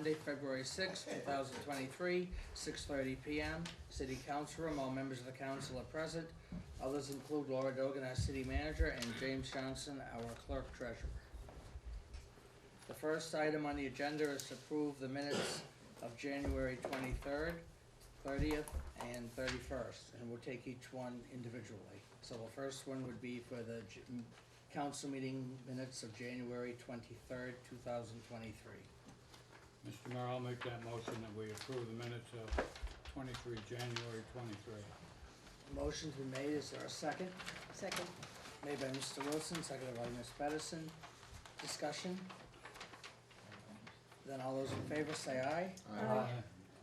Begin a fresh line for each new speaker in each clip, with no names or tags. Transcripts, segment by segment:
Monday, February 6, 2023, 6:30 p.m. City Council Room, all members of the council are present. Others include Laura Dogan, our city manager, and James Johnson, our clerk treasurer. The first item on the agenda is to approve the minutes of January 23rd, 30th, and 31st, and we'll take each one individually. So the first one would be for the council meeting minutes of January 23rd, 2023.
Mr. Mayor, I'll make that motion that we approve the minutes of January 23.
Motion's been made, is there a second?
Second.
Made by Mr. Wilson, seconded by Ms. Pedersen. Discussion? Then all those in favor say aye.
Aye.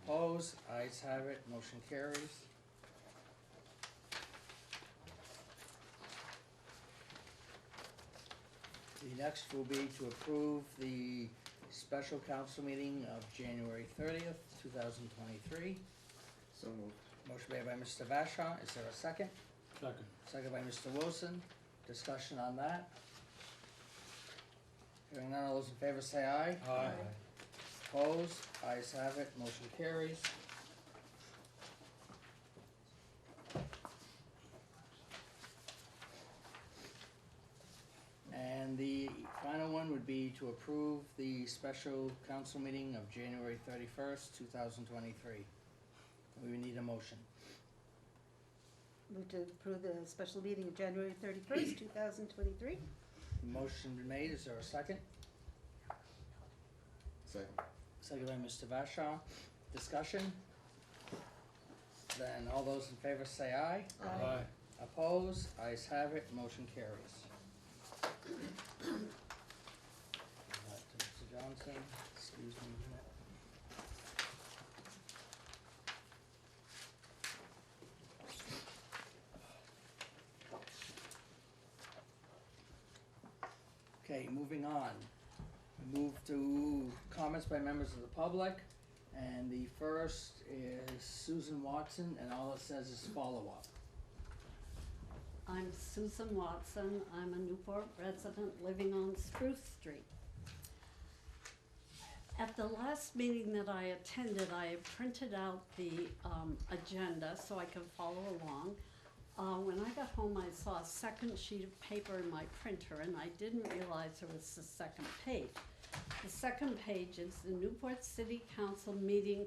Opposed? Ayes have it, motion carries. The next will be to approve the special council meeting of January 30th, 2023.
So moved.
Motion made by Mr. Vashon, is there a second?
Second.
Second by Mr. Wilson, discussion on that. Hearing none, all those in favor say aye.
Aye.
Opposed? Ayes have it, motion carries. And the final one would be to approve the special council meeting of January 31st, 2023. We would need a motion.
Move to approve the special meeting of January 31st, 2023.
Motion been made, is there a second?
Second.
Second by Mr. Vashon. Discussion? Then all those in favor say aye.
Aye.
Opposed? Ayes have it, motion carries. Give that to Mr. Johnson, excuse me a minute. Okay, moving on. We move to comments by members of the public, and the first is Susan Watson, and all it says is follow-up.
I'm Susan Watson. I'm a Newport resident living on Spruce Street. At the last meeting that I attended, I had printed out the agenda so I could follow along. When I got home, I saw a second sheet of paper in my printer, and I didn't realize there was the second page. The second page is the Newport City Council meeting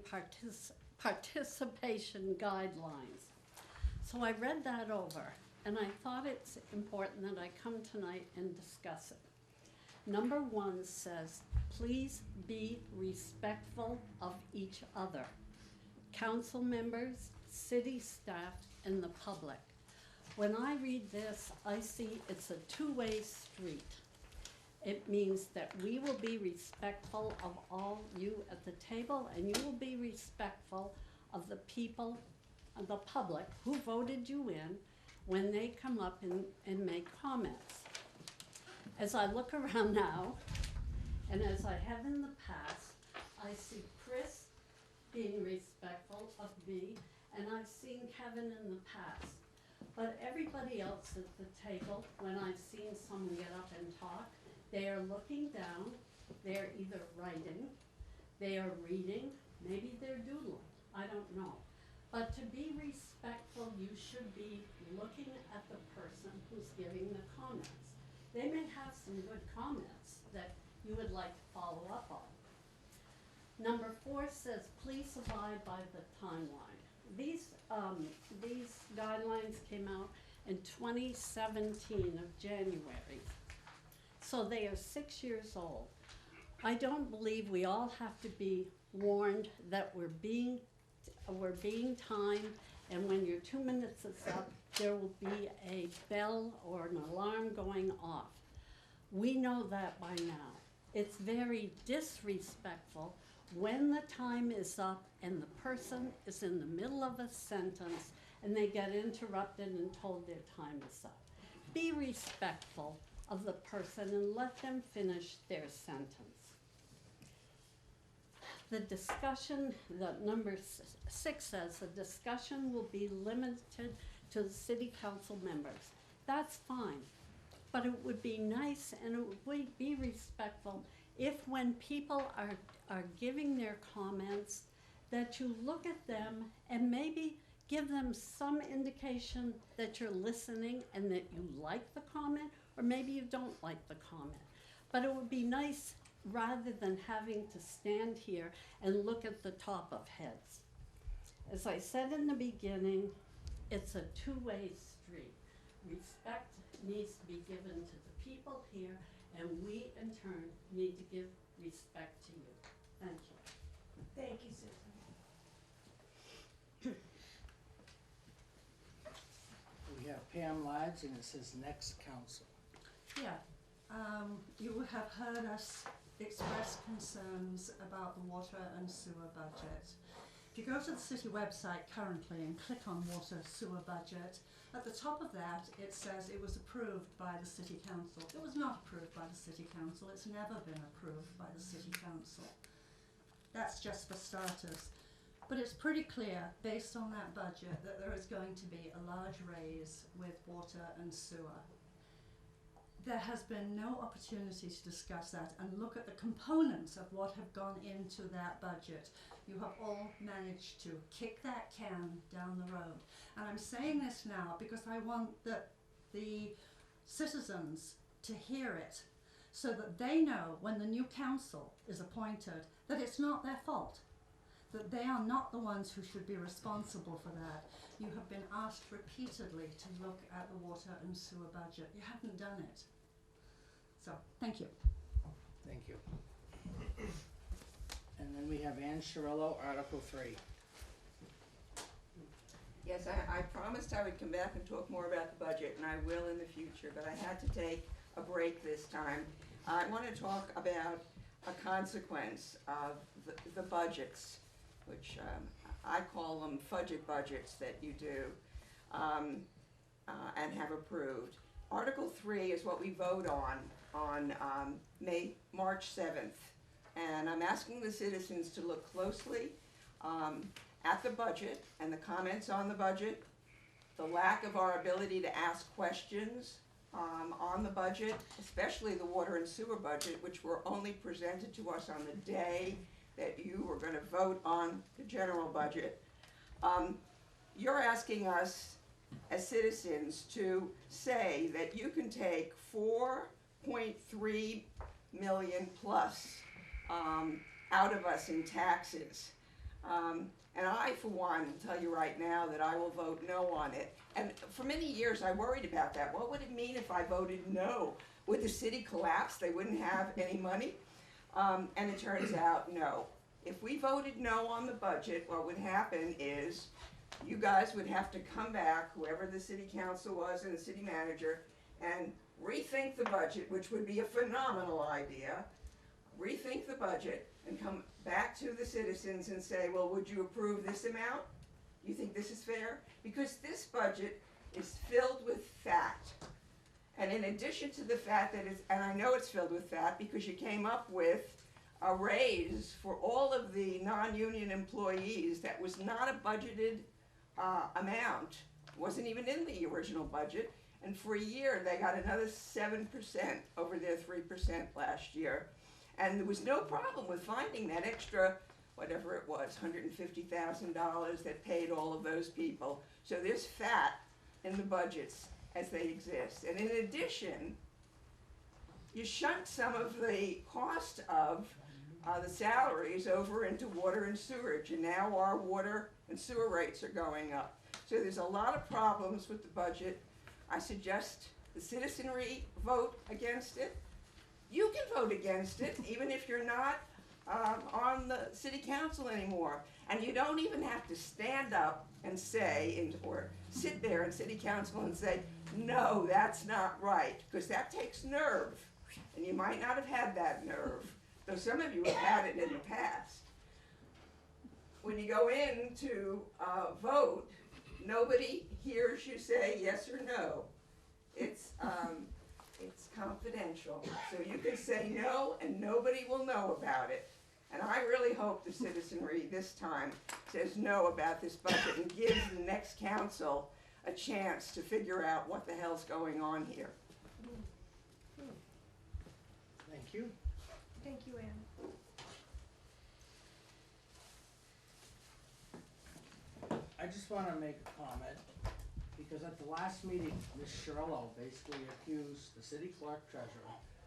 participation guidelines. So I read that over, and I thought it's important that I come tonight and discuss it. Number 1 says, please be respectful of each other. Council members, city staff, and the public. When I read this, I see it's a two-way street. It means that we will be respectful of all you at the table, and you will be respectful of the people, of the public who voted you in when they come up and make comments. As I look around now, and as I have in the past, I see Chris being respectful of me, and I've seen Kevin in the past. But everybody else at the table, when I've seen someone get up and talk, they are looking down, they're either writing, they are reading, maybe they're doodling, I don't know. But to be respectful, you should be looking at the person who's giving the comments. They may have some good comments that you would like to follow up on. Number 4 says, please abide by the timeline. These guidelines came out in 2017 of January. So they are 6 years old. I don't believe we all have to be warned that we're being timed, and when your 2 minutes is up, there will be a bell or an alarm going off. We know that by now. It's very disrespectful when the time is up and the person is in the middle of a sentence and they get interrupted and told their time is up. Be respectful of the person and let them finish their sentence. The discussion, the number 6 says, the discussion will be limited to the city council members. That's fine, but it would be nice and it would be respectful if when people are giving their comments, that you look at them and maybe give them some indication that you're listening and that you like the comment, or maybe you don't like the comment. But it would be nice, rather than having to stand here and look at the top of heads. As I said in the beginning, it's a two-way street. Respect needs to be given to the people here, and we in turn need to give respect to you. Thank you.
Thank you, Susan.
We have Pam Lads, and it says next council.
Yeah, you have heard us express concerns about the water and sewer budget. If you go to the city website currently and click on water sewer budget, at the top of that it says it was approved by the city council. It was not approved by the city council. It's never been approved by the city council. That's just for starters. But it's pretty clear, based on that budget, that there is going to be a large raise with water and sewer. There has been no opportunity to discuss that and look at the components of what have gone into that budget. You have all managed to kick that can down the road. And I'm saying this now because I want the citizens to hear it, so that they know when the new council is appointed that it's not their fault, that they are not the ones who should be responsible for that. You have been asked repeatedly to look at the water and sewer budget. You haven't done it. So, thank you.
Thank you. And then we have Ann Shirillo, Article 3.
Yes, I promised I would come back and talk more about the budget, and I will in the future, but I had to take a break this time. I want to talk about a consequence of the budgets, which I call them fudget budgets that you do and have approved. Article 3 is what we vote on March 7th, and I'm asking the citizens to look closely at the budget and the comments on the budget, the lack of our ability to ask questions on the budget, especially the water and sewer budget, which were only presented to us on the day that you were going to vote on the general budget. You're asking us as citizens to say that you can take 4.3 million plus out of us in taxes. And I, for one, will tell you right now that I will vote no on it. And for many years I worried about that. What would it mean if I voted no? Would the city collapse? They wouldn't have any money? And it turns out no. If we voted no on the budget, what would happen is you guys would have to come back, whoever the city council was and the city manager, and rethink the budget, which would be a phenomenal idea. Rethink the budget and come back to the citizens and say, well, would you approve this amount? You think this is fair? Because this budget is filled with fat. And in addition to the fact that it's, and I know it's filled with fat because you came up with a raise for all of the non-union employees that was not a budgeted amount, wasn't even in the original budget, and for a year they got another 7% over their 3% last year. And there was no problem with finding that extra, whatever it was, $150,000 that paid all of those people. So there's fat in the budgets as they exist. And in addition, you shunt some of the cost of the salaries over into water and sewerage, and now our water and sewer rates are going up. So there's a lot of problems with the budget. I suggest the citizenry vote against it. You can vote against it, even if you're not on the city council anymore. And you don't even have to stand up and say, or sit there in city council and say, no, that's not right, because that takes nerve. And you might not have had that nerve, though some of you have had it in the past. When you go in to vote, nobody hears you say yes or no. It's confidential, so you can say no and nobody will know about it. And I really hope the citizenry this time says no about this budget and gives the next council a chance to figure out what the hell's going on here.
Thank you.
Thank you,
just wanna make a comment, because at the last meeting, Ms. Sherrillo basically accused the city clerk treasurer,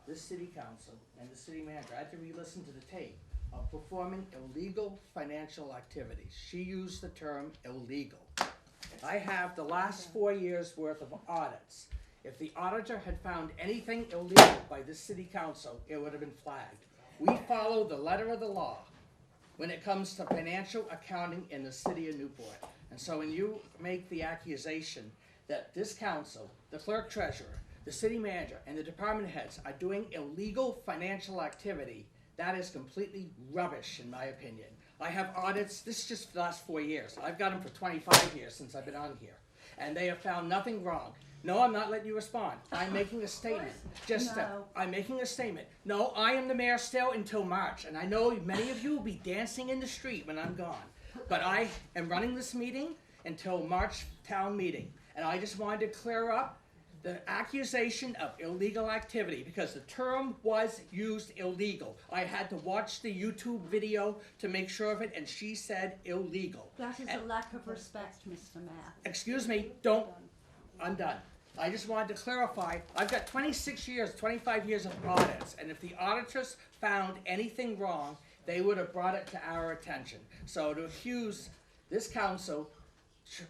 this city council, and the city manager, I had to re-listen to the tape, of performing illegal financial activities. She used the term illegal. I have the last 4 years' worth of audits. If the auditor had found anything illegal by this city council, it would have been flagged. We follow the letter of the law when it comes to financial accounting in the city of Newport. And so when you make the accusation that this council, the clerk treasurer, the city manager, and the department heads are doing illegal financial activity, that is completely rubbish, in my opinion. I have audits, this is just for the last 4 years. I've got them for 25 years since I've been on here. And they have found nothing wrong. No, I'm not letting you respond. I'm making a statement. I'm making a statement. No, I am the mayor still until March. And I know many of you will be dancing in the street when I'm gone. But I am running this meeting until March town meeting. And I just wanted to clear up the accusation of illegal activity, because the term was used illegal. I had to watch the YouTube video to make sure of it, and she said illegal.
That is a lack of respect, Mr. Mayor.
Excuse me, I'm done. I just wanted to clarify, I've got 26 years, 25 years of audits, and if the auditors found anything wrong, they would have brought it to our attention. So to accuse this council,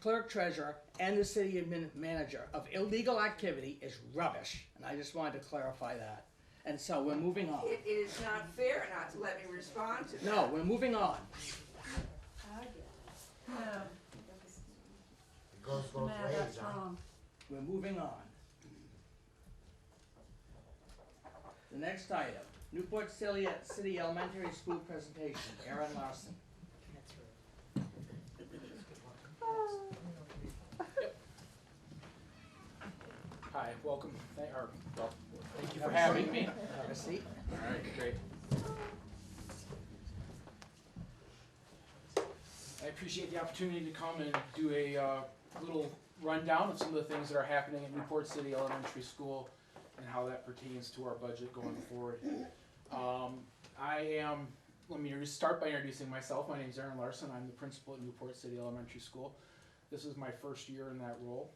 clerk treasurer, and the city manager of illegal activity is rubbish, and I just wanted to clarify that. And so we're moving on.
It is not fair not to let me respond to that.
No, we're moving on.
No,
It goes both
Mayor,
ways,
that's
huh?
wrong.
We're moving on. The next item, Newport City Elementary School presentation, Aaron Larson.
Hi, welcome. Thank you for having me.
Have a seat.
All right, great. I appreciate the opportunity to come and do a little rundown of some of the things that are happening at Newport City Elementary School and how that pertains to our budget going forward. Let me just start by introducing myself. My name is Aaron Larson. I'm the principal at Newport City Elementary School. This is my first year in that role.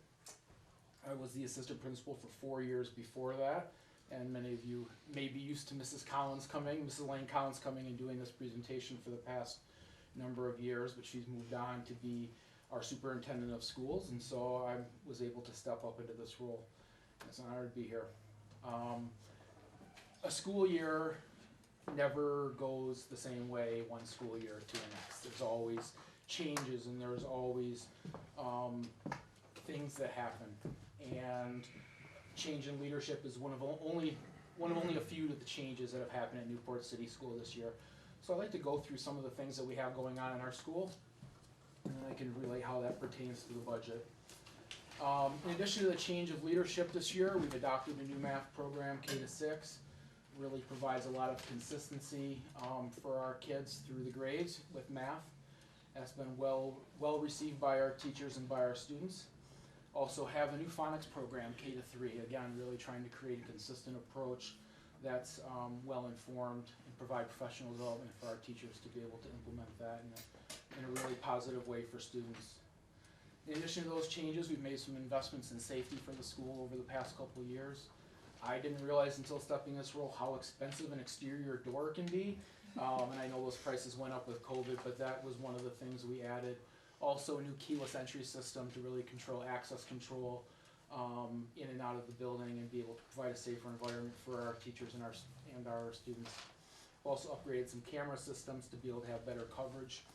I was the assistant principal for 4 years before that, and many of you may be used to Mrs. Lane Collins coming and doing this presentation for the past number of years, but she's moved on to be our superintendent of schools, and so I was able to step up into this role. It's an honor to be here. A school year never goes the same way one school year to the next. There's always changes, and there's always things that happen. And change in leadership is one of only a few of the changes that have happened at Newport City School this year. So I'd like to go through some of the things that we have going on in our school, and then I can relate how that pertains to the budget. In addition to the change of leadership this year, we've adopted a new math program, K-6. Really provides a lot of consistency for our kids through the grades with math. That's been well received by our teachers and by our students. Also have a new phonics program, K-3. Again, really trying to create a consistent approach that's well informed and provide professional development for our teachers to be able to implement that in a really positive way for students. In addition to those changes, we've made some investments in safety for the school over the past couple of years. I didn't realize until stepping in this role how expensive an exterior door can be. And I know those prices went up with COVID, but that was one of the things we added. Also a new keyless entry system to really control access control in and out of the building and be able to provide a safer environment for our teachers and our students. Also upgraded some camera systems to be able to have better coverage,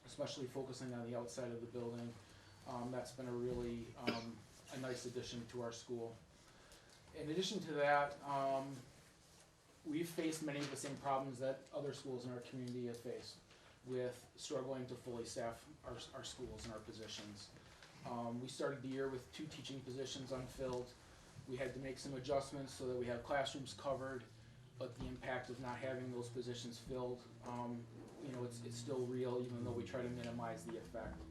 especially focusing on the outside of the building. That's been a really a nice addition to our school. In addition to that, we've faced many of the same problems that other schools in our community have faced with struggling to fully staff our schools and our positions. We started the year with 2 teaching positions unfilled. We had to make some adjustments so that we have classrooms covered, but the impact of not having those positions filled, it's still real, even though we try to minimize the effect.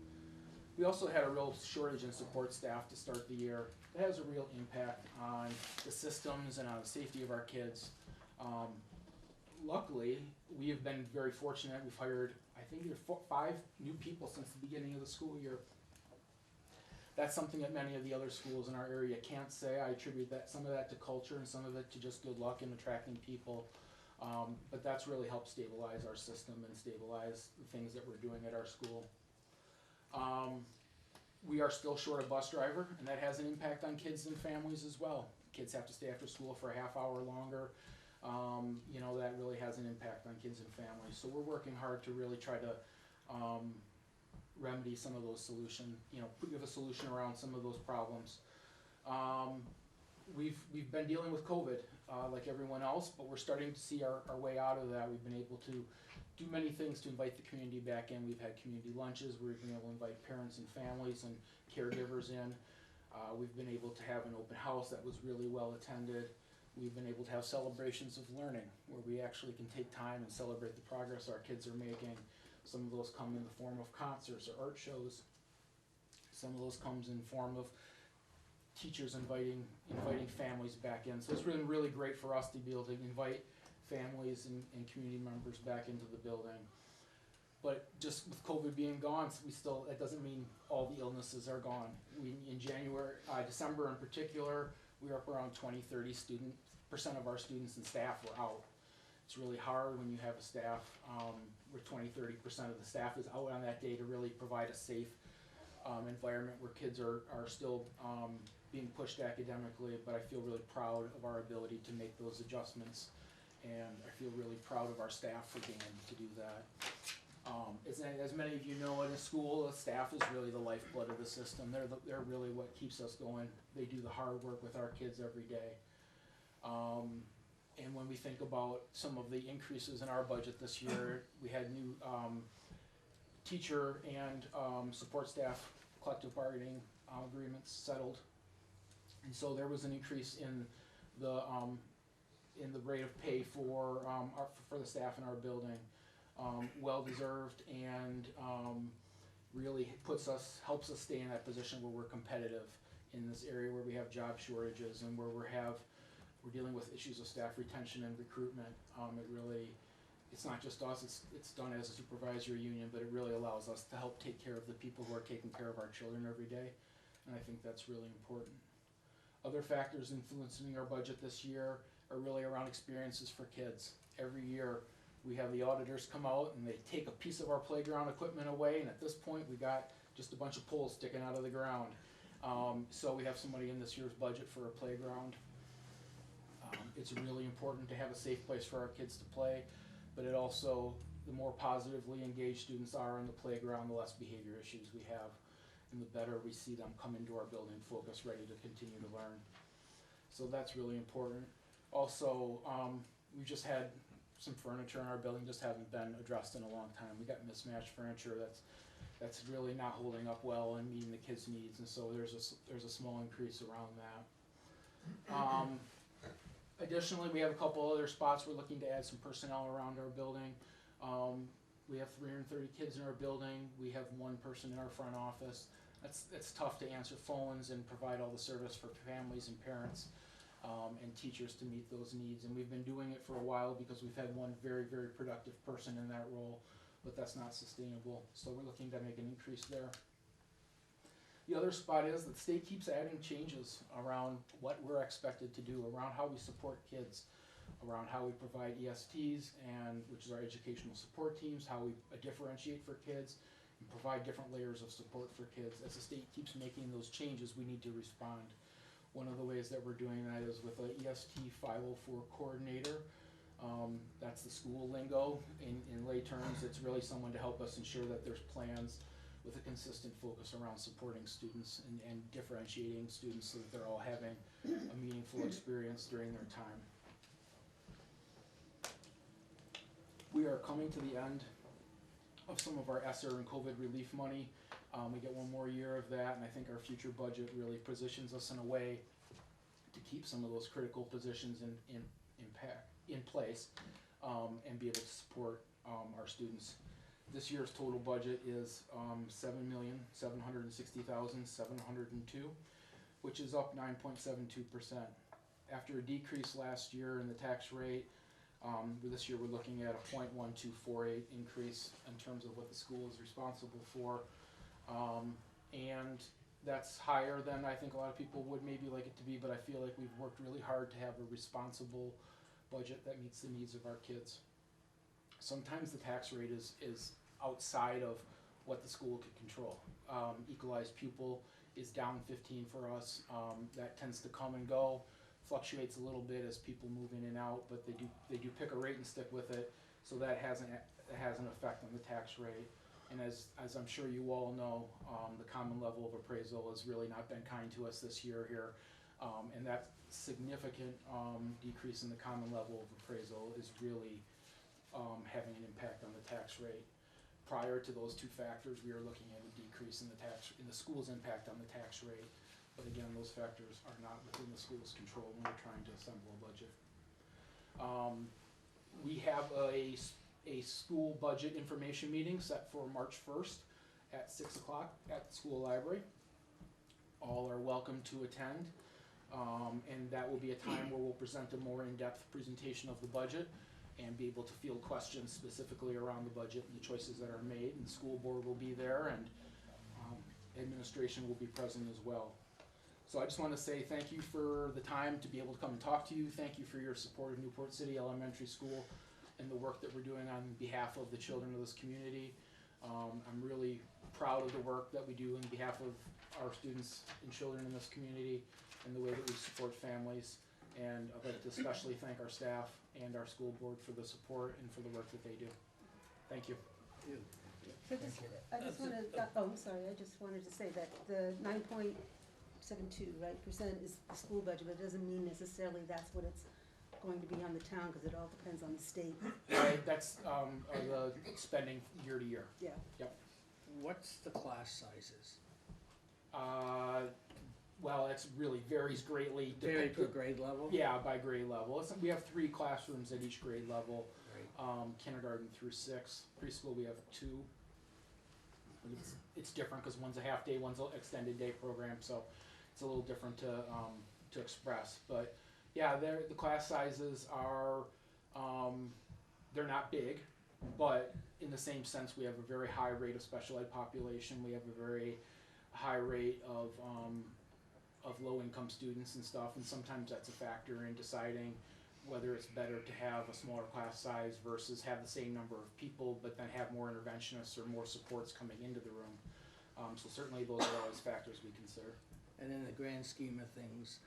We also had a real shortage in support staff to start the year. It has a real impact on the systems and on the safety of our kids. luckily, we have been very fortunate. We've hired, I think, either 5 new people since the beginning of the school year. That's something that many of the other schools in our area can't say. I attribute some of that to culture and some of it to just good luck in attracting people. But that's really helped stabilize our system and stabilize the things that we're doing at our school. We are still short a bus driver, and that has an impact on kids and families as well. Kids have to stay after school for a half hour longer. You know, that really has an impact on kids and families. So we're working hard to really try to remedy some of those solutions, you know, give a solution around some of those problems. We've been dealing with COVID like everyone else, but we're starting to see our way out of that. We've been able to do many things to invite the community back in. We've had community lunches, we've been able to invite parents and families and caregivers in. We've been able to have an open house that was really well attended. We've been able to have celebrations of learning where we actually can take time and celebrate the progress our kids are making. Some of those come in the form of concerts or art shows. Some of those comes in form of teachers inviting families back in. So it's been really great for us to be able to invite families and community members back into the building. But just with COVID being gone, that doesn't mean all the illnesses are gone. In December in particular, we were up around 20-30% of our students and staff were out. It's really hard when you have a staff where 20-30% of the staff is out on that day to really provide a safe environment where kids are still being pushed academically, but I feel really proud of our ability to make those adjustments, and I feel really proud of our staff for being able to do that. As many of you know, in a school, the staff is really the lifeblood of the system. They're really what keeps us going. They do the hard work with our kids every day. And when we think about some of the increases in our budget this year, we had new teacher and support staff collective bargaining agreements settled. And so there was an increase in the rate of pay for the staff in our building. Well deserved, and really helps us stay in that position where we're competitive in this area where we have job shortages and where we're dealing with issues of staff retention and recruitment. It's not just us, it's done as a supervisory union, but it really allows us to help take care of the people who are taking care of our children every day, and I think that's really important. Other factors influencing our budget this year are really around experiences for kids. Every year we have the auditors come out and they take a piece of our playground equipment away, and at this point we got just a bunch of poles sticking out of the ground. So we have somebody in this year's budget for a playground. It's really important to have a safe place for our kids to play, but it also, the more positively engaged students are in the playground, the less behavior issues we have, and the better we see them come into our building focused, ready to continue to learn. So that's really important. Also, we've just had some furniture in our building just haven't been addressed in a long time. We got mismatched furniture that's really not holding up well and meeting the kids' needs, and so there's a small increase around that. Additionally, we have a couple other spots we're looking to add some personnel around our building. We have 330 kids in our building. We have 1 person in our front office. It's tough to answer phones and provide all the service for families and parents and teachers to meet those needs. And we've been doing it for a while because we've had 1 very, very productive person in that role, but that's not sustainable. So we're looking to make an increase there. The other spot is that the state keeps adding changes around what we're expected to do, around how we support kids, around how we provide ESTs, which is our educational support teams, how we differentiate for kids, and provide different layers of support for kids. As the state keeps making those changes, we need to respond. One of the ways that we're doing that is with an EST 504 coordinator. That's the school lingo. In lay terms, it's really someone to help us ensure that there's plans with a consistent focus around supporting students and differentiating students so that they're all having a meaningful experience during their time. We are coming to the end of some of our ESSER and COVID relief money. We get 1 more year of that, and I think our future budget really positions us in a way to keep some of those critical positions in place and be able to support our students. This year's total budget is $7,760,702, which is up 9.72%. After a decrease last year in the tax rate, This year we're looking at a 0.1248 increase in terms of what the school is responsible for. And that's higher than I think a lot of people would maybe like it to be, but I feel like we've worked really hard to have a responsible budget that meets the needs of our kids. Sometimes the tax rate is outside of what the school could control. Equalized pupil is down 15 for us. That tends to come and go, fluctuates a little bit as people move in and out, but they do pick a rate and stick with it, so that has an effect on the tax rate. And as I'm sure you all know, the common level of appraisal has really not been kind to us this year here, and that significant decrease in the common level of appraisal is really having an impact on the tax rate. Prior to those two factors, we are looking at a decrease in the school's impact on the tax rate. But again, those factors are not within the school's control when we're trying to assemble a budget. We have a school budget information meeting set for March 1st at 6 o'clock at the school library. All are welcome to attend, and that will be a time where we'll present a more in-depth presentation of the budget and be able to field questions specifically around the budget and the choices that are made, and the school board will be there, and administration will be present as well. So I just want to say thank you for the time to be able to come and talk to you. Thank you for your support of Newport City Elementary School and the work that we're doing on behalf of the children of this community. I'm really proud of the work that we do on behalf of our students and children in this community and the way that we support families. And I'd like to especially thank our staff and our school board for the support and for the work that they do. Thank you.
So just, I just wanted, I'm sorry, I just wanted to say that the 9.72, right, percent is the school budget, but it doesn't mean necessarily that's what it's going to be on the town, because it all depends on the state.
Right, that's the spending year to year.
Yeah.
Yep.
What's the class sizes?
Well, it really varies greatly.
Vary per grade level?
Yeah, by grade level. We have 3 classrooms at each grade level.
Right.
Kindergarten through 6. Preschool we have 2. It's different because one's a half day, one's an extended day program, so it's a little different to express. But yeah, the class sizes are they're not big, but in the same sense, we have a very high rate of special ed population. We have a very high rate of low-income students and stuff, and sometimes that's a factor in deciding whether it's better to have a smaller class size versus have the same number of people, but then have more interventionists or more supports coming into the room. So certainly those are always factors we consider.
And in the grand scheme of things,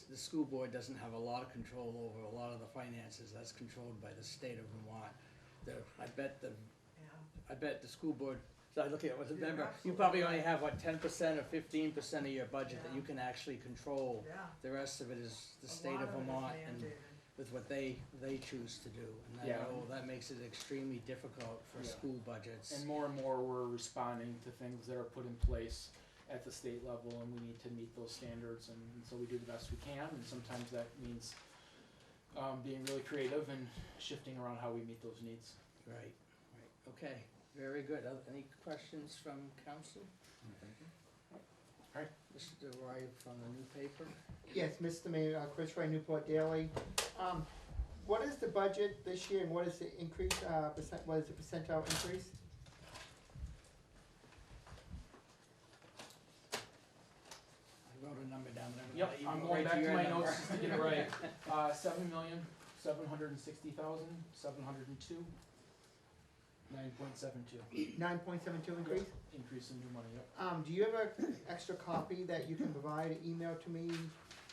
the school board doesn't have a lot of control over a lot of the finances. That's controlled by the state of Vermont. I bet the school board, so I look at it with a member, you probably only have, what, 10% or 15% of your budget that you can actually control.
Yeah.
The rest of it is the state of Vermont and with what they choose to do. And I know that makes it extremely difficult for school budgets.
And more we're responding to things that are put in place at the state level, and we need to meet those standards, and so we do the best we can, and sometimes that means being really creative and shifting around how we meet those needs.
Right. Okay, very good. Any questions from council?
All right.
Mr. Roy from the new paper?
Yes, Mr. Mayor, Chris Roy, Newport Daily. What is the budget this year, and what is the increase, what is the percentile increase?
I wrote a number down there.
Yep, I'm going back to my notes just to get it right. 7,760,702. 9.72.
9.72 increase?
Increase in new money, yep.
Do you have an extra copy that you can provide, email to me,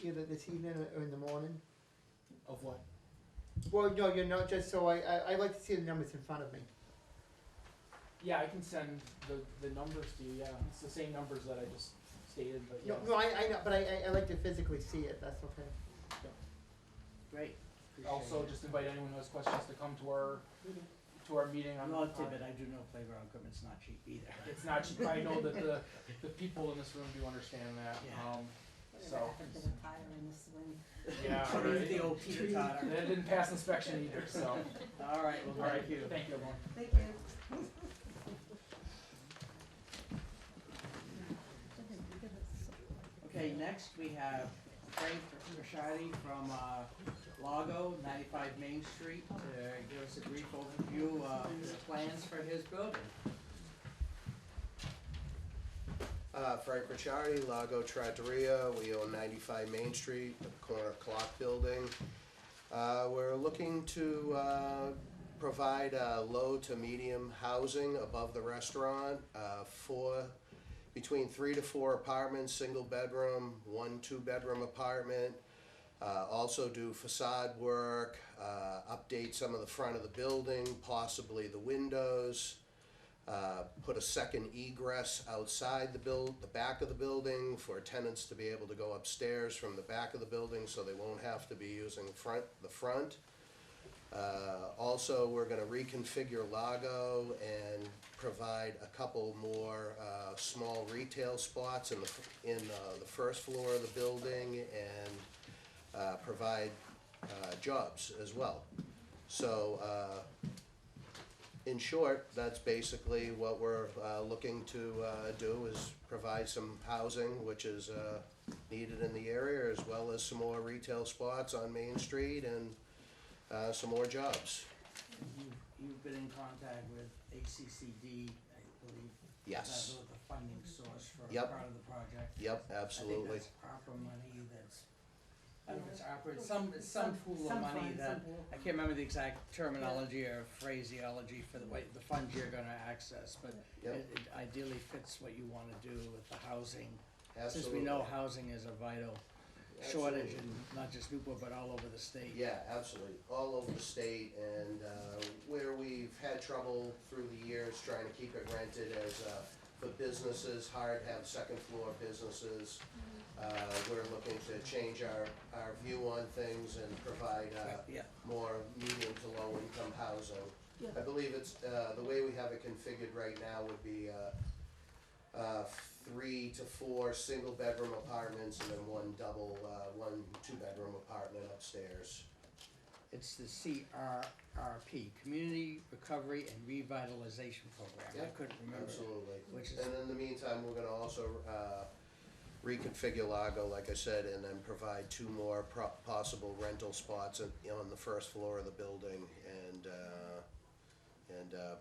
either this evening or in the morning?
Of what?
Well, no, you're not, just so I like to see the numbers in front of me.
Yeah, I can send the numbers to you, yeah. It's the same numbers that I just stated, but yeah.
No, I know, but I like to physically see it, that's okay.
Great.
Also, just invite anyone who has questions to come to our meeting on.
Well, but I do know playground equipment's not cheap either.
It's not cheap. I know that the people in this room do understand that.
Yeah.
So.
Bit of tire in the swing.
Yeah.
Or
Right.
the old Peter Totter.
That didn't pass inspection either. So.
All right. Well,
All right.
thank you.
Thank you, everyone.
Thank you.
Okay, next we have Frank Rashadi from Lago, 95 Main Street, to give us a brief overview of his plans for his building.
Frank Ricciardi, Lago Trattoria, we own 95 Main Street, the corner clock building. We're looking to provide low to medium housing above the restaurant, between 3 to 4 apartments, single bedroom, 1 2-bedroom apartment. Also do facade work, update some of the front of the building, possibly the windows. Put a second egress outside the back of the building for tenants to be able to go upstairs from the back of the building, so they won't have to be using the front. Also, we're gonna reconfigure Lago and provide a couple more small retail spots in the first floor of the building, and provide jobs as well. So, in short, that's basically what we're looking to do, is provide some housing, which is needed in the area, as well as some more retail spots on Main Street and some more jobs.
You've been in contact with ACCD, I believe.
Yes.
With the funding source for
Yep.
part of the project.
Yep, absolutely.
I think that's ARPA money that's, I don't know if it's ARPA, it's some pool of money
fund,
that,
some pool.
I can't remember the exact terminology or phraseology for the way, the funds you're gonna access, but
Yep.
it ideally fits what you wanna do with the housing. Since
Absolutely.
we know housing is a vital shortage
Absolutely.
in not just Newport, but all over the state.
Yeah, absolutely, all over the state, and where we've had trouble through the years trying to keep it rented as, for businesses, hard to have second floor businesses. We're looking to change our view on things and provide
Yeah,
more medium to low income housing.
Yeah.
I believe it's, the way we have it configured right now would be 3 to 4 single bedroom apartments, and then 1 2-bedroom apartment upstairs.
it's the CRRP, Community Recovery and Revitalization Program. I
Yep,
couldn't remember.
Absolutely.
Which is,
And in the meantime, we're gonna also reconfigure Lago, like I said, and then provide 2 more possible rental spots on the first floor of the building, and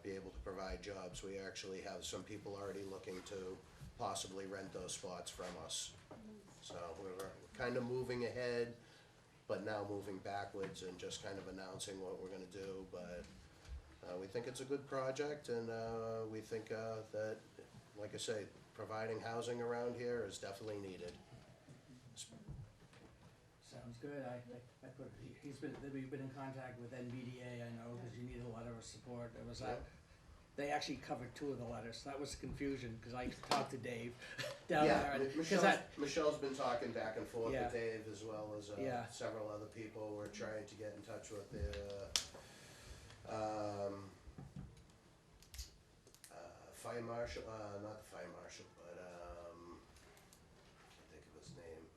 be able to provide jobs. We actually have some people already looking to possibly rent those spots from us. So we're kind of moving ahead, but now moving backwards and just kind of announcing what we're gonna do, but we think it's a good project, and we think that, like I say, providing housing around here is definitely needed.
sounds good. I put, we've been in contact with NVDA, I know, because you need a letter of support. It was that, they actually covered 2 of the letters. That was confusion, because I talked to Dave down there.
Michelle's been talking back and forth
Yeah.
with Dave, as well as
Yeah.
several other people. We're trying to get in touch with the fire marshal, not the fire marshal, but can't think of his name.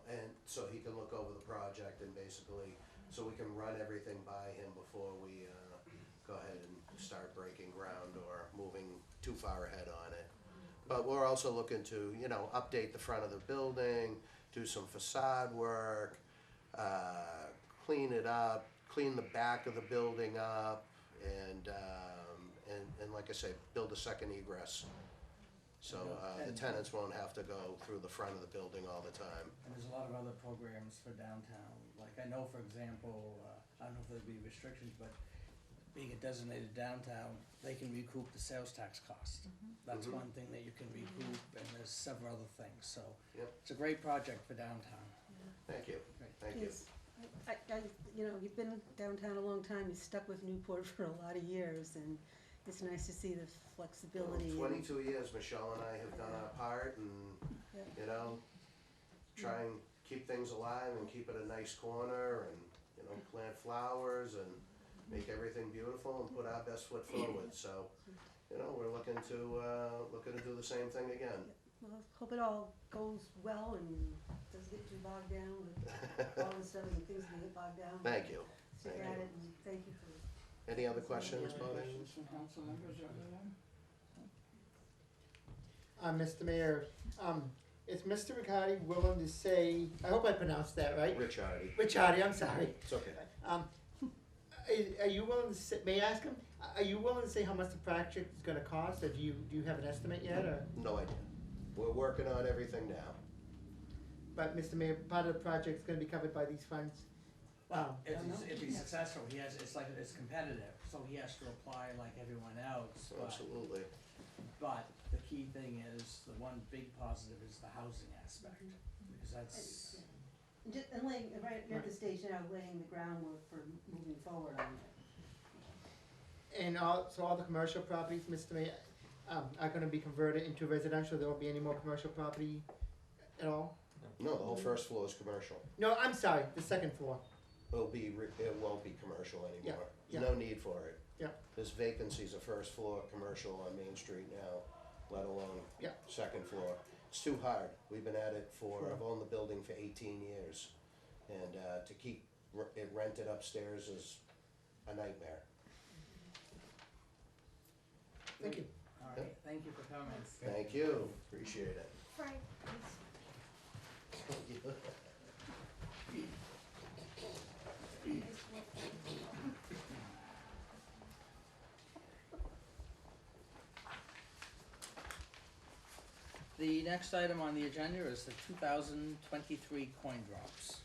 And so he can look over the project, and basically, so we can run everything by him before we go ahead and start breaking ground or moving too far ahead on it. But we're also looking to, update the front of the building, do some facade work, clean it up, clean the back of the building up, and like I say, build a second egress. So the tenants won't have to go through the front of the building all the time.
And there's a lot of other programs for downtown. Like, I know, for example, I don't know if there'd be restrictions, but being a designated downtown, they can recoup the sales tax cost. That's
Mhm.
one thing that you can recoup, and there's several other things, so.
Yep.
It's a great project for downtown.
Thank you,
Great.
thank you.
Yes, you've been downtown a long time, you stuck with Newport for a lot of years, and it's nice to see the flexibility. and-
22 years, Michelle and I have done our part, and,
Yeah.
try and keep things alive and keep it a nice corner, and, plant flowers and make everything beautiful and put our best foot forward. So, we're looking to do the same thing again.
Well, hope it all goes well and doesn't get too bogged down with all the stuff and things that get bogged down.
Thank you.
So you're at it, and thank you for.
Any other questions
Any
about it?
questions from council members other than?
Mr. Mayor, is Mr. Riccardi willing to say, I hope I pronounced that right?
Rich Hardy,
Riccardi, I'm sorry.
it's okay.
Are you willing to say, may I ask him, are you willing to say how much the project is gonna cost, or do you have an estimate yet, or?
No idea. We're working on everything now.
But, Mr. Mayor, part of the project's gonna be covered by these funds?
Well,
I don't know.
if he's successful, it's competitive, so he has to apply like everyone else,
Absolutely.
but the key thing is, the one big positive is the housing aspect, because that's,
And laying, right, you're at the stage now, laying the groundwork for moving forward on it.
And so all the commercial properties, Mr. Mayor, are gonna be converted into residential, there won't be any more commercial property at all?
No, the whole first floor is commercial.
No, I'm sorry, the second floor.
It won't be commercial anymore.
Yeah.
There's no need for it.
Yeah.
There's vacancies of first floor commercial on Main Street now, let alone
Yeah.
second floor. It's too hard. We've been at it
Sure.
I've owned the building for 18 years. And to keep it rented upstairs is a nightmare.
Thank you.
alright, thank you for coming.
Thank you, appreciate it.
Frank,
The next item on the agenda is the 2023 coin drops.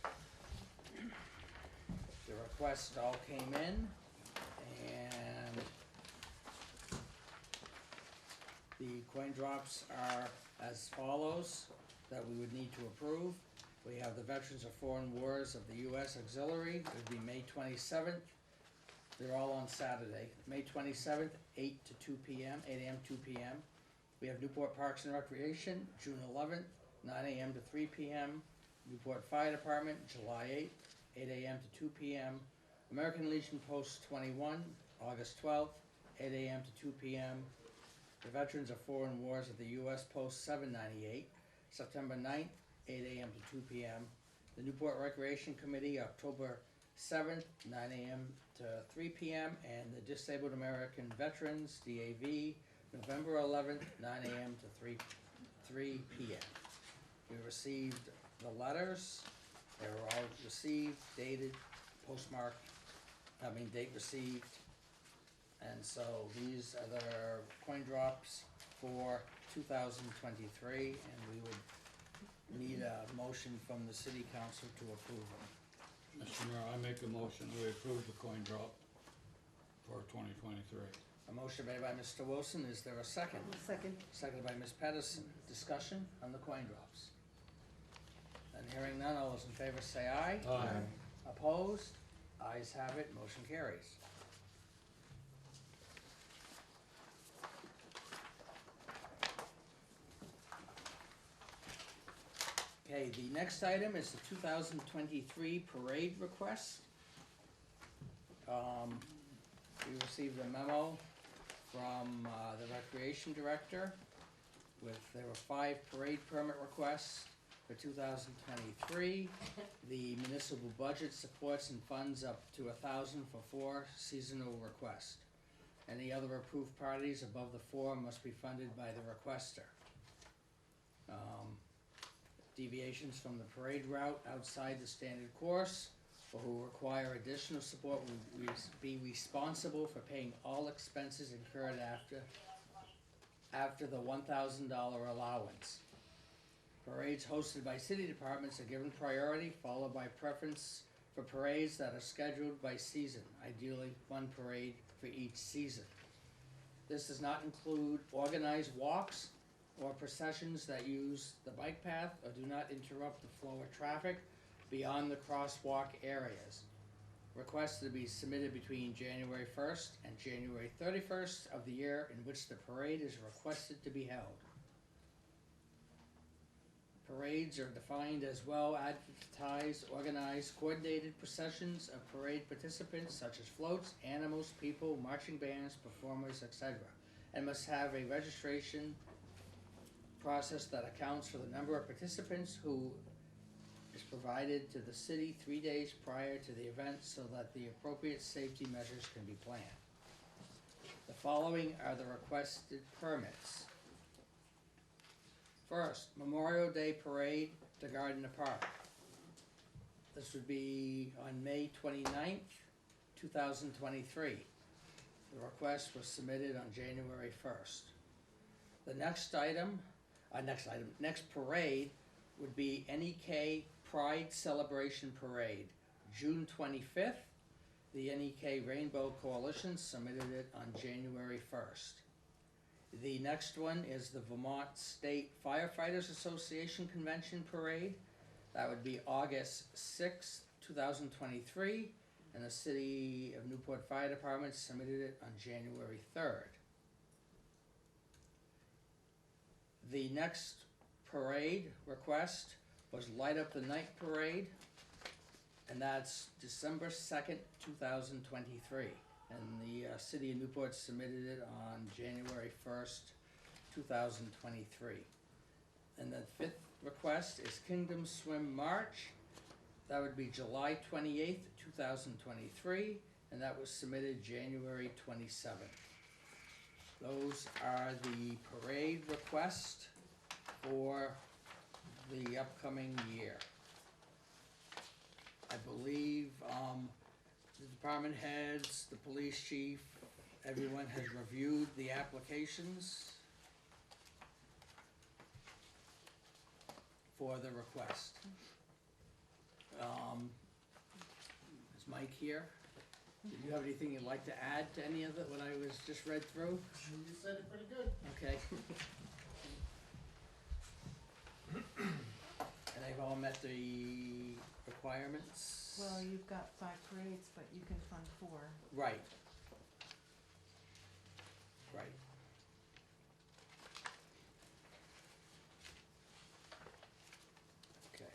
The requests all came in, and the coin drops are as follows, that we would need to approve. We have the Veterans of Foreign Wars of the U.S. Auxiliary, it would be May 27th. They're all on Saturday, May 27th, 8 to 2 p.m., 8 a.m. 2 p.m. We have Newport Parks and Recreation, June 11th, 9 a.m. to 3 p.m. Newport Fire Department, July 8th, 8 a.m. to 2 p.m. American Legion Post 21, August 12th, 8 a.m. to 2 p.m. The Veterans of Foreign Wars of the U.S. Post 798, September 9th, 8 a.m. to 2 p.m. The Newport Recreation Committee, October 7th, 9 a.m. to 3 p.m. And the Disabled American Veterans, DAV, November 11th, 9 a.m. to 3 p.m. We received the letters, they were all received, dated, postmarked, date received. And so these are the coin drops for 2023, and we would need a motion from the city council to approve them.
Mr. Mayor, I make a motion, we approve the coin drop for 2023.
A motion made by Mr. Wilson, is there a second?
Second.
Seconded by Ms. Pedersen. Discussion on the coin drops. And hearing none, all those in favor say aye.
Aye.
Opposed? Ayes have it, motion carries. Okay, the next item is the 2023 parade request. We received a memo from the recreation director there were 5 parade permit requests for 2023. The municipal budget supports and funds up to $1,000 for 4 seasonal requests. Any other approved parties above the 4 must be funded by the requester. Deviations from the parade route outside the standard course or who require additional support will be responsible for paying all expenses incurred after the $1,000 allowance. Parades hosted by city departments are given priority, followed by preference for parades that are scheduled by season, ideally 1 parade for each season. This does not include organized walks or processions that use the bike path or do not interrupt the flow of traffic beyond the crosswalk areas. Requests to be submitted between January 1st and January 31st of the year in which the parade is requested to be held. Parades are defined as well-advertised, organized, coordinated processions of parade participants such as floats, animals, people, marching bands, performers, etc., and must have a registration process that accounts for the number of participants who is provided to the city 3 days prior to the event so that the appropriate safety measures can be planned. The following are the requested permits. First, Memorial Day Parade to Gardner Park. This would be on May 29th, 2023. The request was submitted on January 1st. The next parade would be NEK Pride Celebration Parade, June 25th. The NEK Rainbow Coalition submitted it on January 1st. The next one is the Vermont State Firefighters Association Convention Parade. That would be August 6th, 2023, and the City of Newport Fire Department submitted it on January 3rd. The next parade request was Light Up the Night Parade, and that's December 2nd, 2023. And the City of Newport submitted it on January 1st, 2023. And the fifth request is Kingdom Swim March. That would be July 28th, 2023, and that was submitted January 27th. Those are the parade requests for the upcoming year. I believe the department heads, the police chief, everyone has reviewed the applications for the request. Is Mike here? Do you have anything you'd like to add to any of it, what I was just read through?
You said it pretty good.
Okay. And they've all met the requirements?
Well, you've got 5 parades, but you can fund 4.
Right. Right. Okay.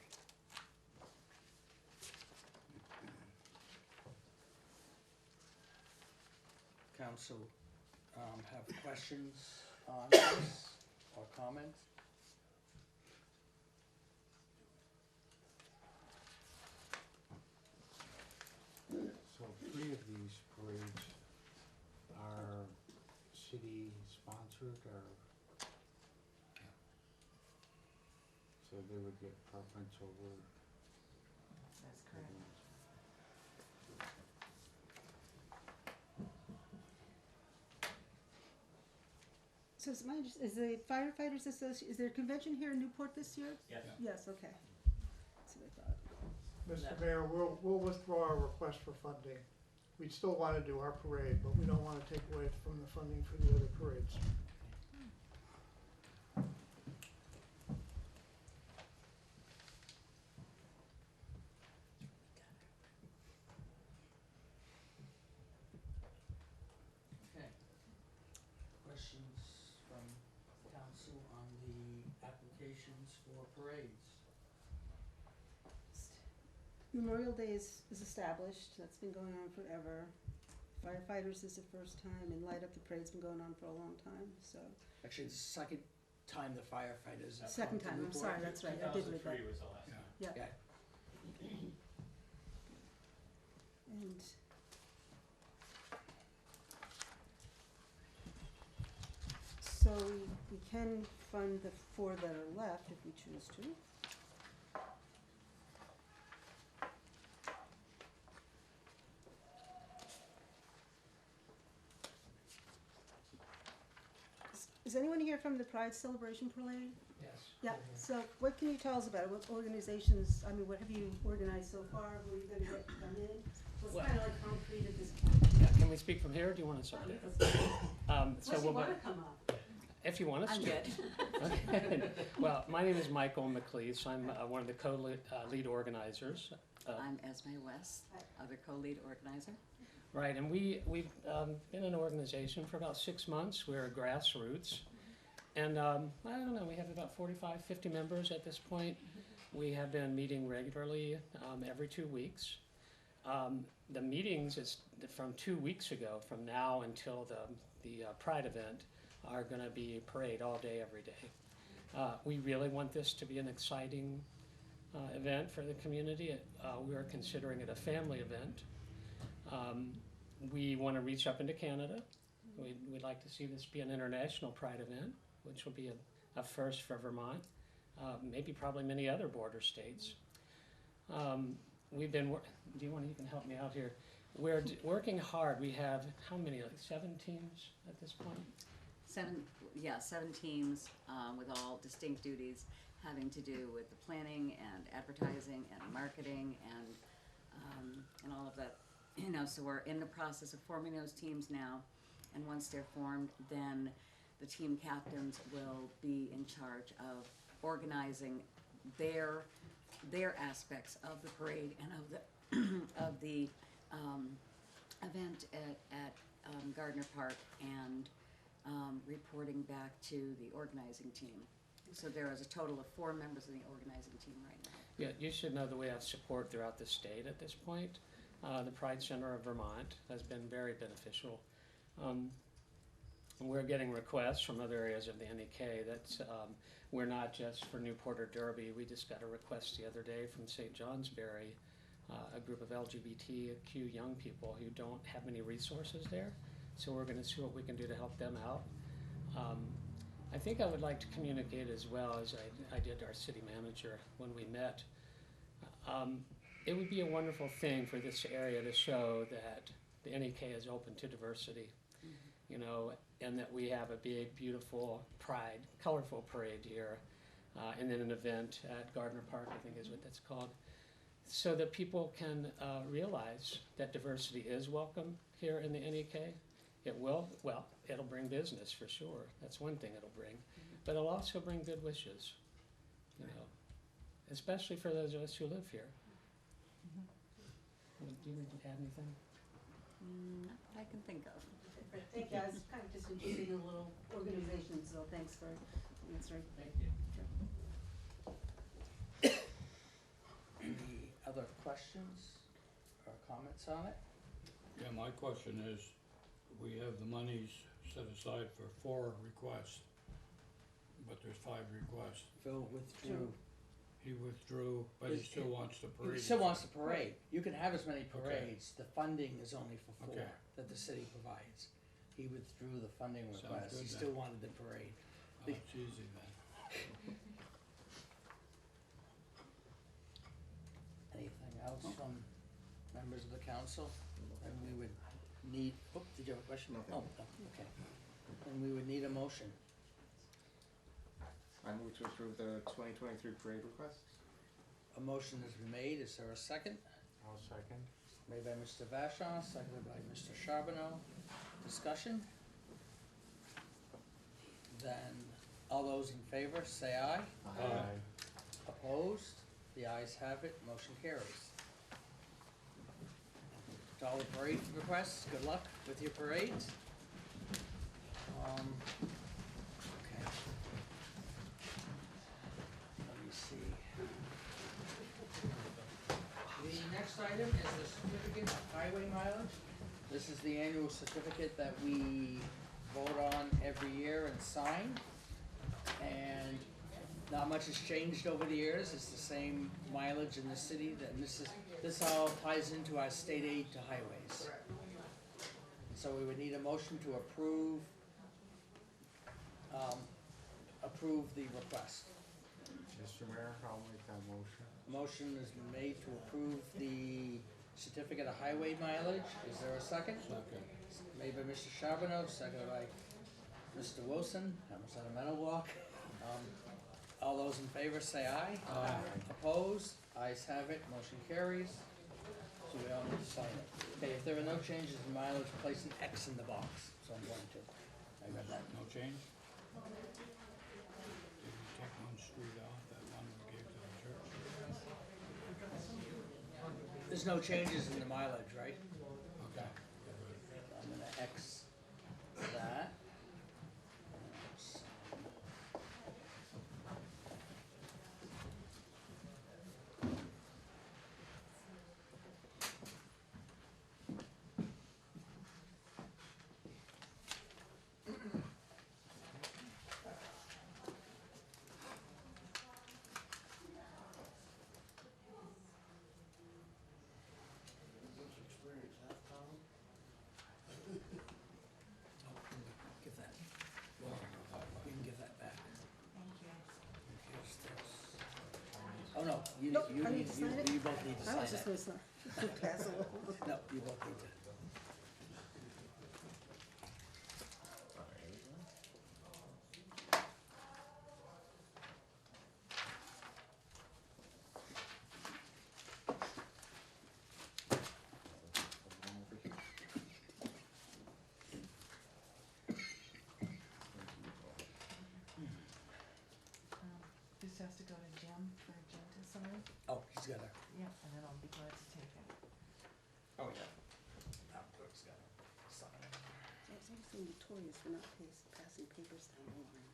Council, have questions on this or comments?
So 3 of these parades are city sponsored or? So they would get preference over
That's correct.
everyone else.
So is the firefighters association, is there a convention here in Newport this year?
Yes.
Yes, okay. That's what I thought.
Mr. Mayor, we'll withdraw our request for funding. We'd still want to do our parade, but we don't want to take away from the funding for the other parades.
Okay. Questions from council on the applications for parades?
Memorial Day is established, that's been going on forever. Firefighters is the first time, and Light Up the Parade's been going on for a long time, so.
Actually, it's the second time the firefighters have
Second
come to
time, I'm
Newport.
sorry, that's right, I did read that.
2003 was the last time.
Yeah.
Yeah.
And so we can fund the 4 that are left if we choose to. Is anyone here from the Pride Celebration Parade?
Yes.
Yeah, so what can you tell us about it? What organizations, I mean, what have you organized so far? Were you gonna get them in? So it's
Well-
kinda like concrete at this point.
Yeah, can we speak from here, or do you want to start there?
Unless you wanna come up.
If you want us to. Okay. Well, my name is Michael McLeese. I'm one of the co-lead organizers.
I'm Esme West, other co-lead organizer.
Right, and we've been an organization for about 6 months. We're grassroots. And I don't know, we have about 45, 50 members at this point. We have been meeting regularly every 2 weeks. The meetings is from 2 weeks ago, from now until the Pride event, are going to be a parade all day, every day. We really want this to be an exciting event for the community. We are considering it a family event. We want to reach up into Canada. We'd like to see this be an international Pride event, which will be a first for Vermont, maybe probably many other border states. We've been, do you want to even help me out here? We're working hard. We have, how many, like 7 teams at this point?
Seven teams, with all distinct duties having to do with the planning and advertising and marketing and all of that. You know, so we're in the process of forming those teams now, and once they're formed, then the team captains will be in charge of organizing their aspects of the parade and of the event at Gardner Park, and reporting back to the organizing team. So there is a total of 4 members of the organizing team right now.
Yeah, you should know that we have support throughout the state at this point. The Pride Center of Vermont has been very beneficial. We're getting requests from other areas of the NEK that we're not just for Newport or Derby. We just got a request the other day from St. Johnsbury, a group of LGBTQ young people who don't have many resources there. So we're going to see what we can do to help them out. I think I would like to communicate as well as I did our city manager when we met. It would be a wonderful thing for this area to show that the NEK is open to diversity, you know, and that we have a big, beautiful pride, colorful parade here, and then an event at Gardner Park, I think is what that's called, so that people can realize that diversity is welcome here in the NEK. It will, well, it'll bring business for sure. That's one thing it'll bring. But it'll also bring good wishes, you know, especially for those of us who live here. Do you need to add anything?
Not that I can think of.
Thank you, I was kind of just interested in a little organization, so thanks for answering.
Thank you.
Any other questions or comments on it?
Yeah, my question is, we have the monies set aside for 4 requests, but there's 5 requests.
Phil withdrew.
He withdrew, but he still wants the parade.
He still wants the parade. You can have as many parades. The funding is only for 4
Okay.
that the city provides. He withdrew the funding
Sounds
request.
good
He
then.
still wanted the parade.
Oh, it's easy then.
Anything else from members of the council? And we would need, oh, did you have a question?
Nothing.
Oh, no, okay. And we would need a motion.
I move to approve the 2023 parade request.
A motion has been made. Is there a second?
I'll second.
Made by Mr. Vashon, seconded by Mr. Charbonneau. Discussion? Then, all those in favor, say aye.
Aye.
Opposed? The ayes have it, motion carries. To all the parade requests, good luck with your parades. Okay. Let me see. The next item is the certificate of highway mileage. This is the annual certificate that we vote on every year and sign. And not much has changed over the years. It's the same mileage in the city. And this all ties into our state aid to highways. So we would need a motion to approve the request.
Mr. Mayor, I'll make that motion.
Motion is made to approve the certificate of highway mileage. Is there a second?
Second.
Made by Mr. Charbonneau, seconded by Mr. Wilson. That was on a mental block. All those in favor say aye.
Aye.
Opposed? Ayes have it, motion carries. So we all need to sign it. Okay, if there are no changes in mileage, place an X in the box. So I'm going to. I read that.
No change? Did we take one street off, that one we gave to the church?
There's no changes in the mileage, right?
Okay.
So I'm gonna X that. Oh, no, you,
Nope,
you
I
need,
need to sign it?
you both need to
I
sign
was just
it.
gonna pass it along.
No, you both need to.
This has to go to Jim for Jim to sign.
Oh, he's got a,
Yeah, and then I'll be glad to take it.
oh, yeah. Our clerk's got a sign it.
I was always so notorious for not passing papers down the line.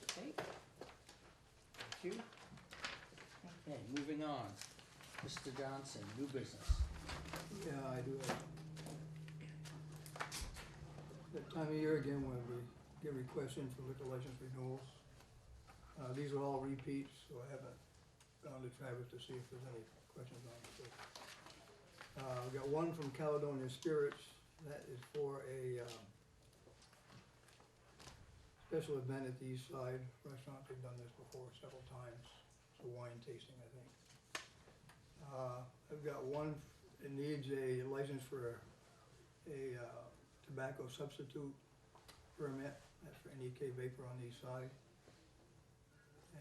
Okay. Thank you. Okay, moving on. Mr. Johnson, new business.
Yeah, I do have. That time of year again when we get requests in for liquor license renewals. These are all repeats, so I haven't gone to Travis to see if there's any questions on it. We got one from Caledonia Spirits, that is for a, special event at the East Side Restaurant. They've done this before several times. It's a wine tasting, I think. I've got one, it needs a license for a tobacco substitute permit, that's for NEK vapor on the east side.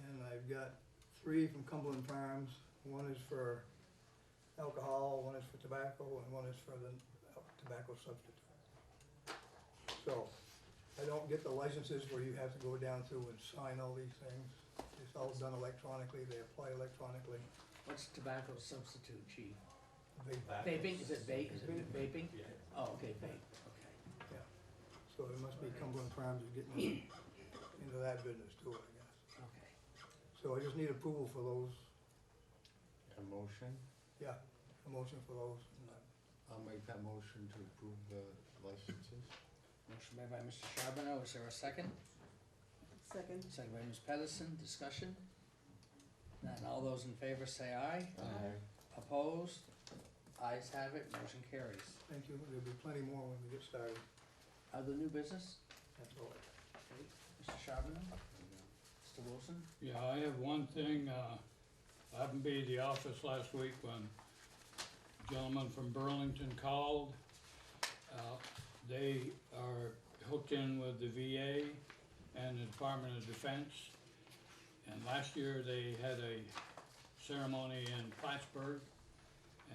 And I've got three from Cumberland Farms, one is for alcohol, one is for tobacco, and one is for the tobacco substitute. So, I don't get the licenses where you have to go down through and sign all these things. It's all done electronically, they apply electronically.
What's tobacco substitute, chief?
Vape.
Vaping, is it vaping?
Yeah.
Oh, okay, vape, okay.
Yeah, so it must be Cumberland Farms is getting into that business too, I guess.
Okay.
So I just need approval for those,
A motion?
yeah, a motion for those. And
I'll make that motion to approve the licenses.
Motion made by Mr. Charbonneau, is there a second?
Second.
Second by Ms. Pedersen, discussion? None, all those in favor say aye.
Aye.
Opposed? Ayes have it, motion carries.
Thank you, there'll be plenty more when we get started,
Other new business?
that's all.
Okay, Mr. Charbonneau? Mr. Wilson?
Yeah, I have one thing, I happened to be at the office last week when a gentleman from Burlington called. They are hooked in with the VA and the Department of Defense. And last year they had a ceremony in Plattsburgh,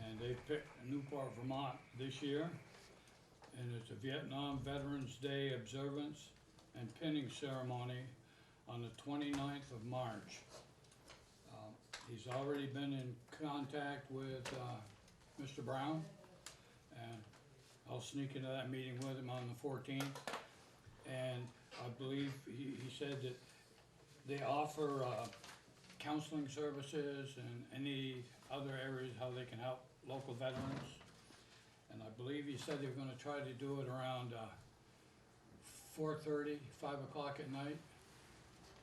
and they picked Newport, Vermont this year. And it's a Vietnam Veterans Day observance and pinning ceremony on the 29th of March. He's already been in contact with Mr. Brown, and I'll sneak into that meeting with him on the 14th. And I believe he said that they offer counseling services and any other areas how they can help local veterans. And I believe he said they were gonna try to do it around 4:30, 5 o'clock at night.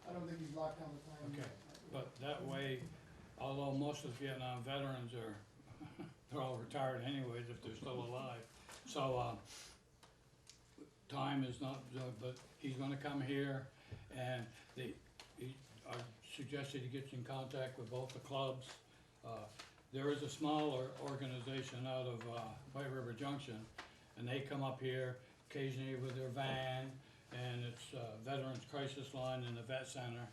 I don't think he's locked down the time.
Okay, but that way, although most of the Vietnam veterans are, they're all retired anyways if they're still alive. So, time is not, but he's gonna come here, and I suggested he gets in contact with both the clubs. There is a smaller organization out of White River Junction, and they come up here occasionally with their van, and it's Veterans Crisis Line and the Vet Center.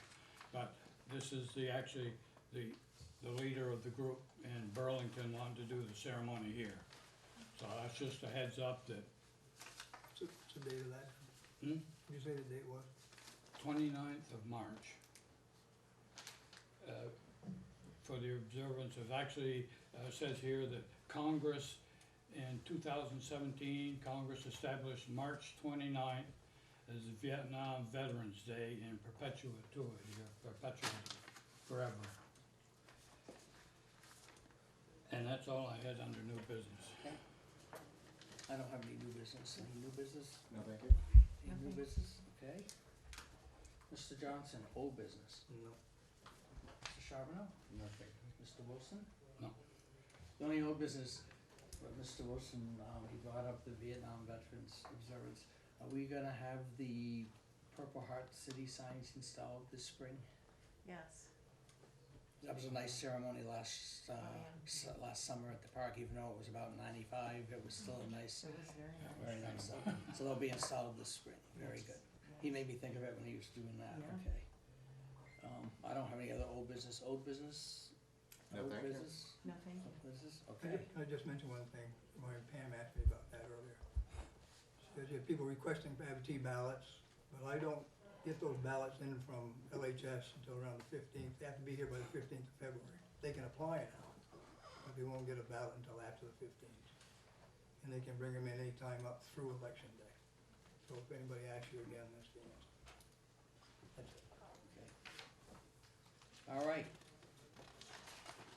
But this is actually the leader of the group in Burlington wanting to do the ceremony here. So that's just a heads up that
What's the date of that?
Hmm?
Did you say the date was?
29th of March. For the observance of, actually, says here that Congress in 2017, Congress established March 29th as the Vietnam Veterans Day in perpetuity, forever. And that's all I had under new business.
Okay. I don't have any new business. Any new business?
No, thank you.
Any new business? Okay. Mr. Johnson, old business.
No.
Mr. Charbonneau?
No, thank you.
Mr. Wilson?
No.
The only old business but Mr. Wilson, he brought up the Vietnam Veterans Observance. Are we gonna have the Purple Heart City signs installed this spring?
Yes.
That was a nice ceremony last summer at the park, even though it was about 95, it was still a nice,
It was very nice.
very nice. So they'll be installed this spring, very good. He made me think of it when he was doing that,
Yeah.
okay. I don't have any other old business?
No,
Old
thank you.
business?
No, thank you.
Old business,
I
okay.
I just mentioned one thing, when Pam asked me about that earlier. She says you have people requesting absentee ballots, but I don't get those ballots in from LHS until around the 15th. They have to be here by the 15th of February. They can apply now, but they won't get a ballot until after the 15th. And they can bring them in anytime up through election day. So if anybody asks you again, that's the answer. That's it.
All right.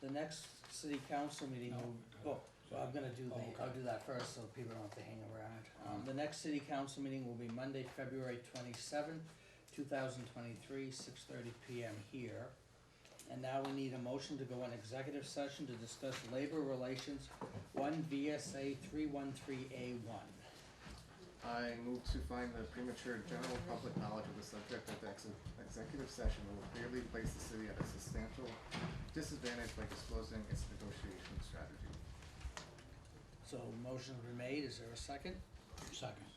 The next city council meeting will, well, I'm gonna do I'll do that first so people don't have to hang around. The next city council meeting will be Monday, February 27th, 2023, 6:30 PM here. And now we need a motion to go on executive session to discuss labor relations, 1 VSA 313A1.
I move to find the premature general public knowledge of the subject of the executive session will clearly place the city at a substantial disadvantage by disclosing its negotiation strategy.
So motion's been made, is there a second?
Second.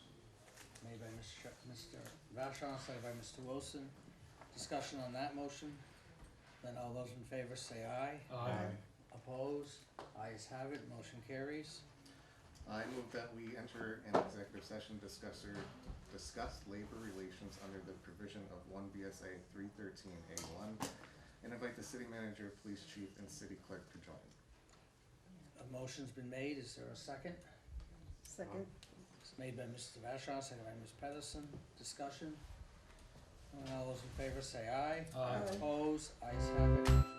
Made by Mr. Vashon, seconded by Mr. Wilson. Discussion on that motion? Then all those in favor say aye.
Aye.
Opposed? Ayes have it, motion carries.
I move that we enter an executive session discuss labor relations under the provision of 1 BSA 313A1 and invite the city manager, police chief, and city clerk to join.
A motion's been made, is there a second?
Second.
It's made by Mr. Vashon, seconded by Ms. Pedersen. Discussion? And all those in favor say aye.
Aye.
Opposed? Ayes have it.